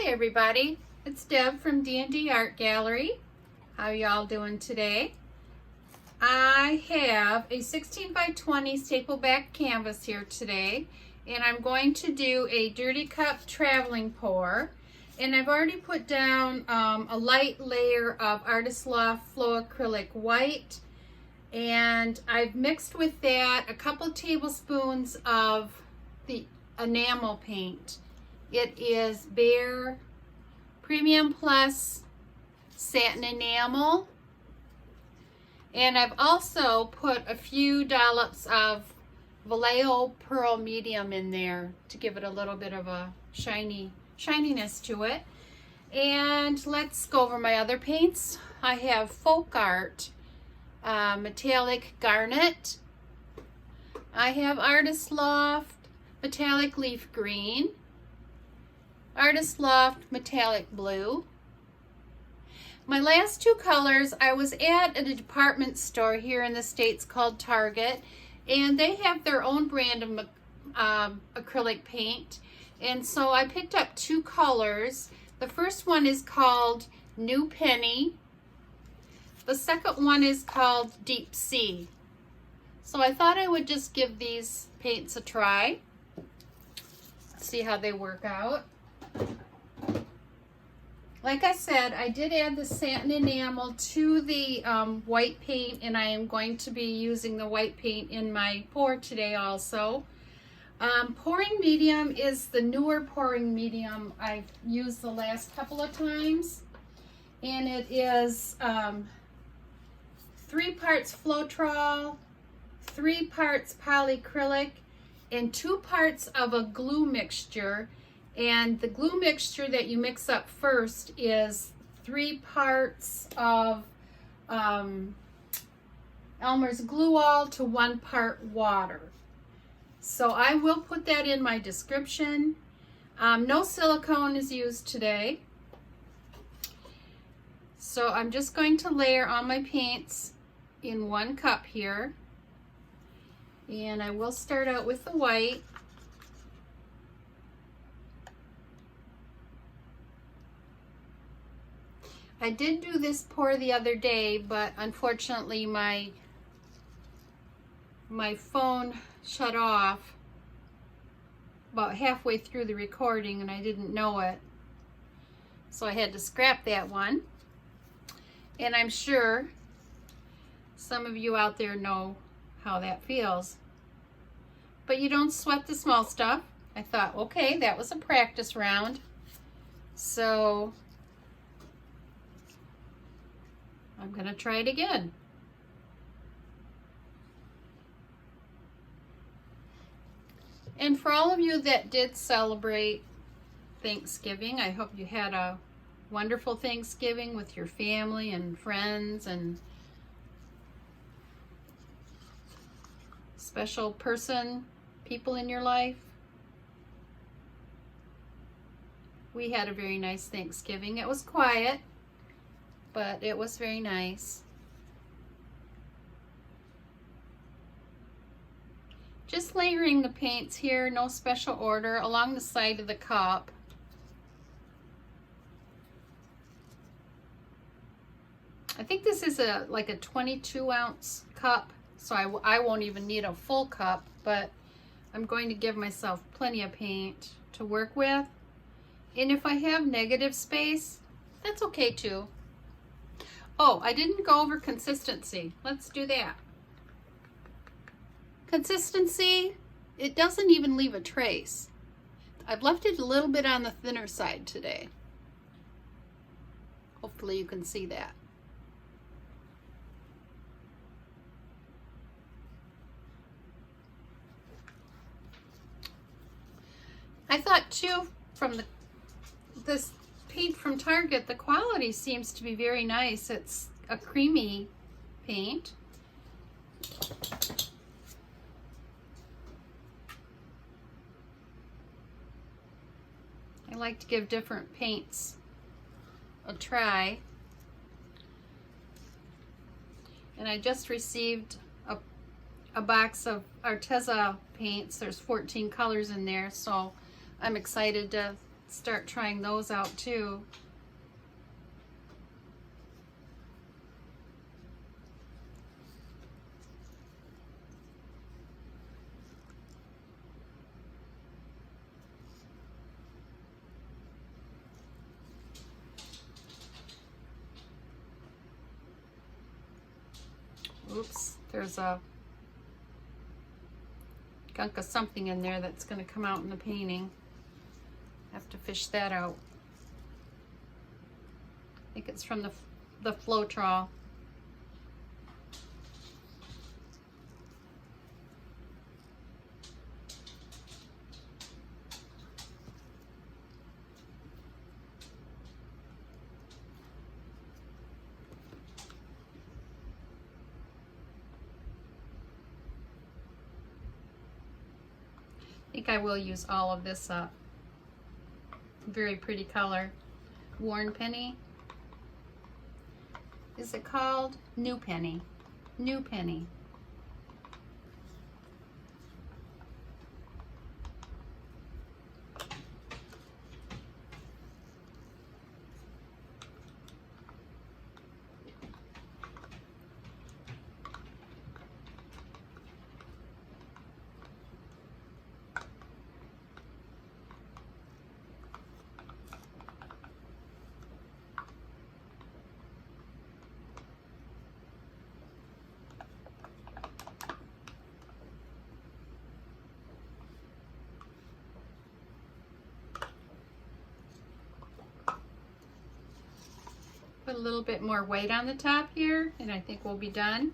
Hi everybody, it's Deb from DnDArtGallery. How y'all doing today? I have a 16 by 20 staple back canvas here today, and I'm going to do a dirty cup traveling pour. And I've already put down a light layer of Artist Loft Floetrol white, and I've mixed with that a couple tablespoons of the enamel paint. It is Behr Premium Plus satin enamel, and I've also put a few dollops of Valejo Pearl Medium in there to give it a little bit of a shininess to it. And let's go over my other paints. I have FolkArt metallic garnet. I have Artist Loft metallic leaf green, Artist Loft metallic blue. My last two colors, I was at a department store here in the States called Target, and they have their own brand of acrylic paint, and so I picked up two colors. The first one is called New Penny. The second one is called Deep Sea. So I thought I would just give these paints a try, see how they work out. Like I said, I did add the satin enamel to the white paint, and I am going to be using the white paint in my pour today also. Pouring medium is the newer pouring medium I've used the last couple of times, and it is 3 parts Floetrol, 3 parts polyacrylic, and 2 parts of a glue mixture. And the glue mixture that you mix up first is 3 parts of Elmer's glue all to 1 part water. So I will put that in my description. No silicone is used today. So I'm just going to layer all my paints in 1 cup here. And I will start out with the white. I did do this pour the other day, but unfortunately my phone shut off about halfway through the recording and I didn't know it. So I had to scrap that one. And I'm sure some of you out there know how that feels. But you don't sweat the small stuff. I thought, okay, that was a practice round. So I'm going to try it again. And for all of you that did celebrate Thanksgiving, I hope you had a wonderful Thanksgiving with your family and friends and special people in your life. We had a very nice Thanksgiving. It was quiet, but it was very nice. Just layering the paints here, no special order, along the side of the cup. I think this is like a 22-ounce cup, so I won't even need a full cup, but I'm going to give myself plenty of paint to work with. And if I have negative space, that's okay too. Oh, I didn't go over consistency. Let's do that. Consistency, it doesn't even leave a trace. I've left it a little bit on the thinner side today. Hopefully you can see that. I thought too, from this paint from Target, the quality seems to be very nice. It's a creamy paint. I like to give different paints a try. And I just received a box of Arteza paints. There's 14 colors in there, so I'm excited to start trying those out too. Oops, there's a gunk of something in there that's going to come out in the painting. Have to fish that out. I think it's from the Floetrol. I think I will use all of this up. Very pretty color. Worn Penny. Is it called? New Penny. New Penny. Put a little bit more weight on the top here, and I think we'll be done.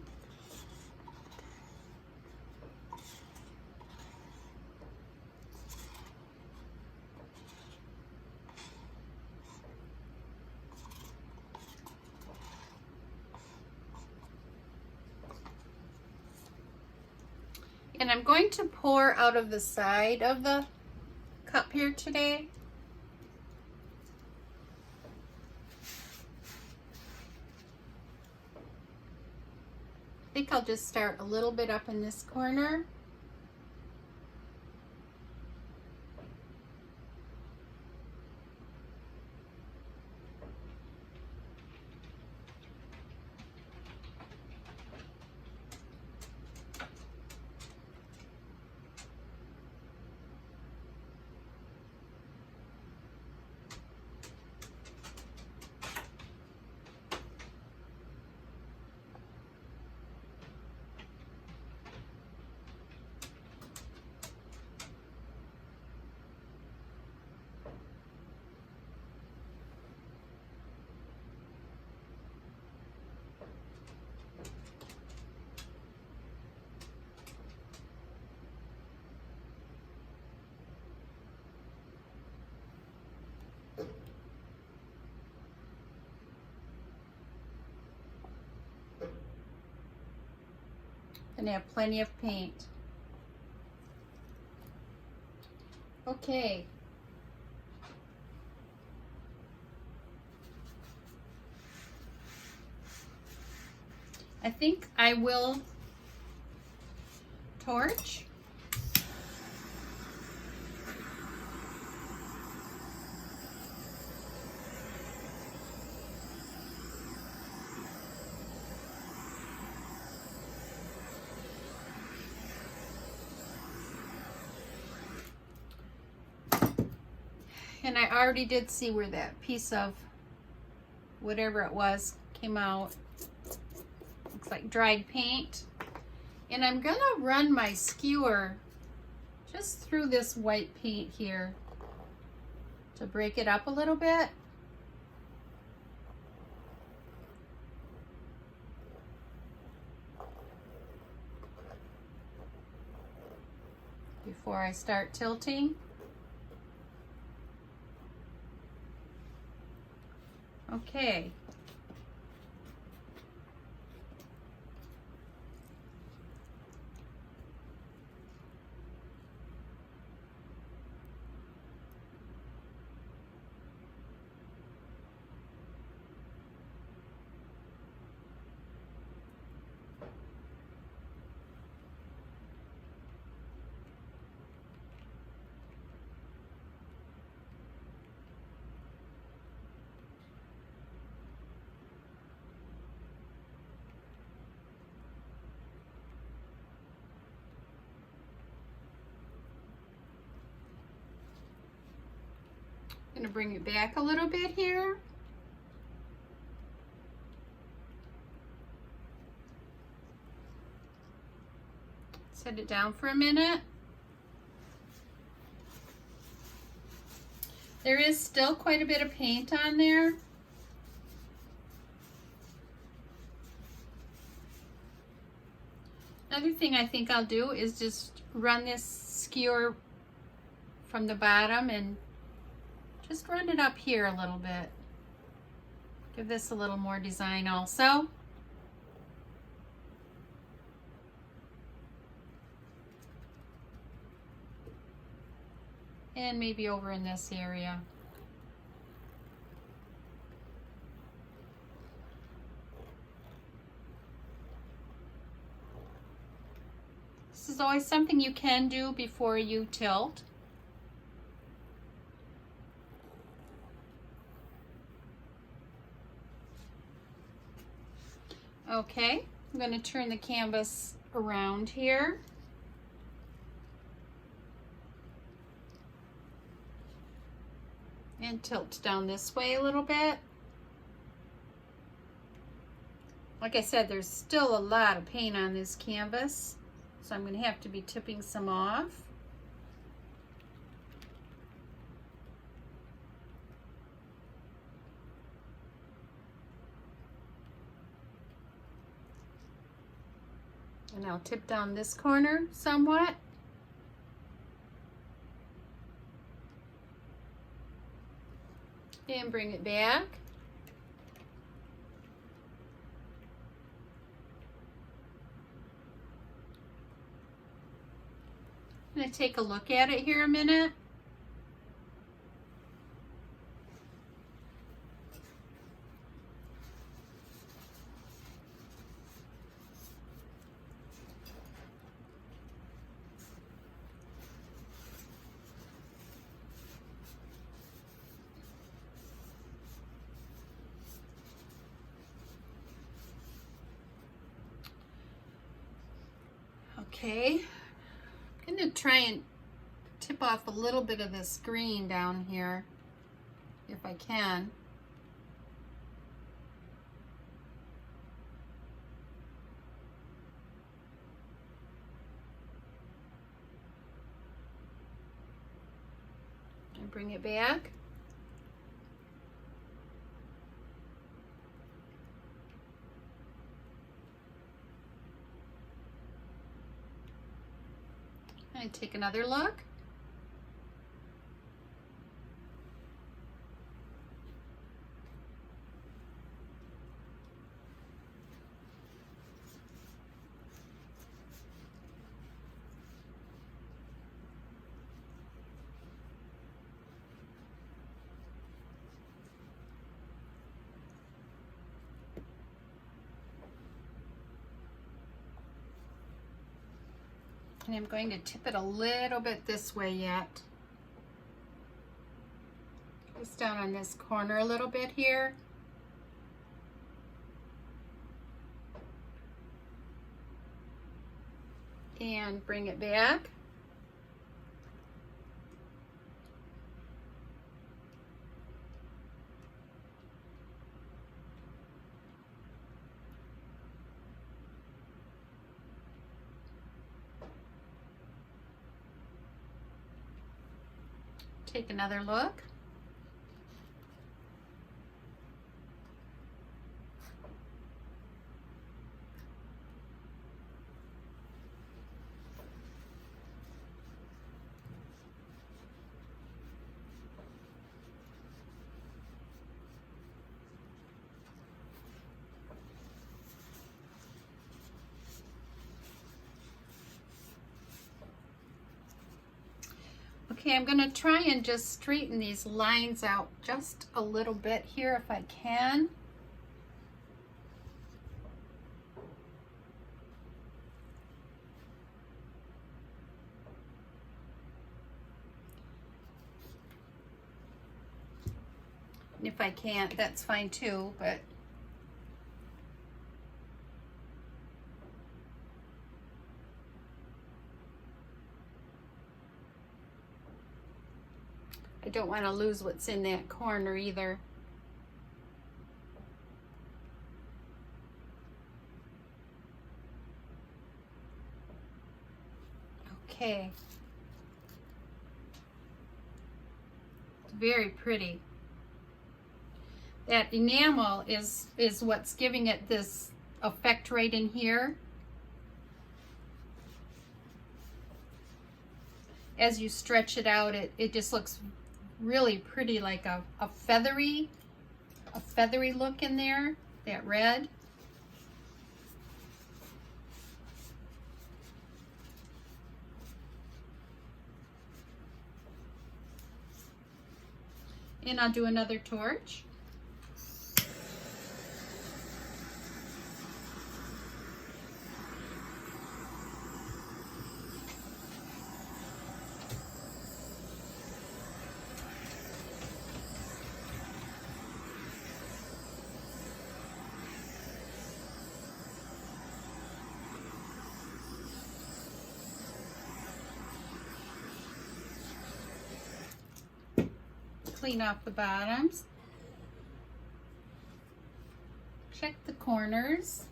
And I'm going to pour out of the side of the cup here today. I think I'll just start a little bit up in this corner. And I have plenty of paint. Okay. I think I will torch. And I already did see where that piece of whatever it was came out. Looks like dried paint. And I'm gonna run my skewer just through this white paint here to break it up a little bit. Before I start tilting. Okay. I'm going to bring it back a little bit here. Set it down for a minute. There is still quite a bit of paint on there. Another thing I think I'll do is just run this skewer from the bottom and just run it up here a little bit. Give this a little more design also. And maybe over in this area. This is always something you can do before you tilt. Okay, I'm going to turn the canvas around here. And tilt down this way a little bit. Like I said, there's still a lot of paint on this canvas, so I'm going to have to be tipping some off. And I'll tip down this corner somewhat. And bring it back. I'm going to take a look at it here a minute. Okay, I'm going to try and tip off a little bit of this green down here, if I can. And bring it back. And take another look. And I'm going to tip it a little bit this way yet. Just down on this corner a little bit here. And bring it back. Take another look. Okay, I'm going to try and just straighten these lines out just a little bit here if I can. And if I can't, that's fine too, but I I don't want to lose what's in that corner either. Okay. It's very pretty. That enamel is what's giving it this effect right in here. As you stretch it out, it just looks really pretty, like a feathery look in there, that red. And I'll do another torch. Clean off the bottoms. Check the corners.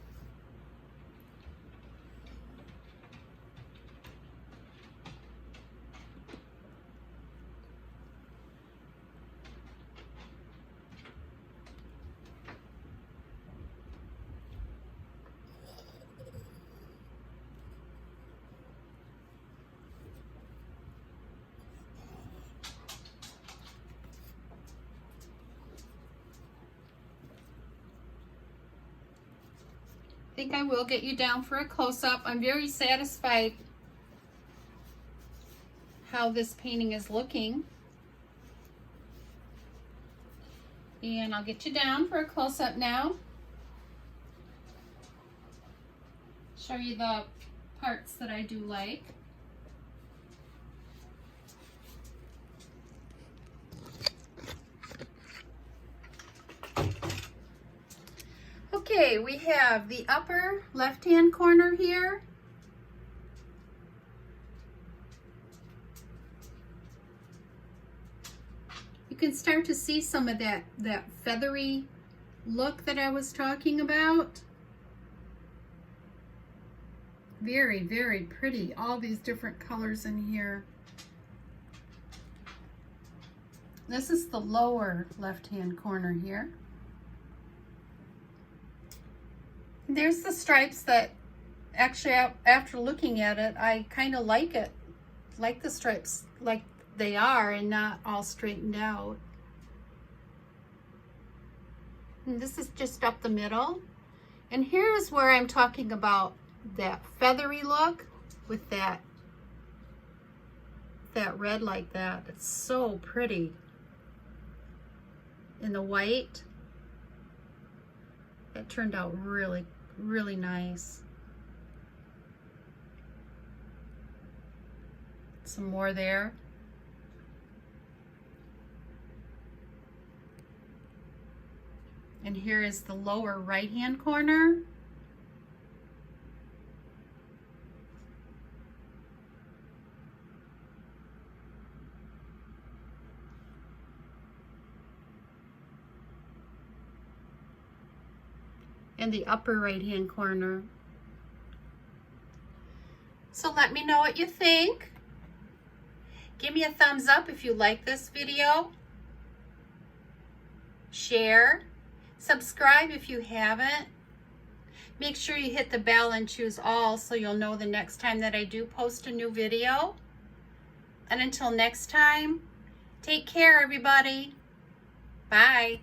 I think I will get you down for a close-up. I'm very satisfied how this painting is looking. And I'll get you down for a close-up now. Show you the parts that I do like. Okay, we have the upper left-hand corner here. You can start to see some of that feathery look that I was talking about. Very, very pretty. All these different colors in here. This is the lower left-hand corner here. There's the stripes that actually, after looking at it, I kind of like it. Like the stripes like they are and not all straightened out. And this is just up the middle. And here's where I'm talking about that feathery look with that red like that. It's so pretty. In the white. That turned out really, really nice. Some more there. And here is the lower right-hand corner. And the upper right-hand corner. So let me know what you think. Give me a thumbs up if you like this video. Share. Subscribe if you haven't. Make sure you hit the bell and choose all so you'll know the next time that I do post a new video. And until next time, take care everybody. Bye.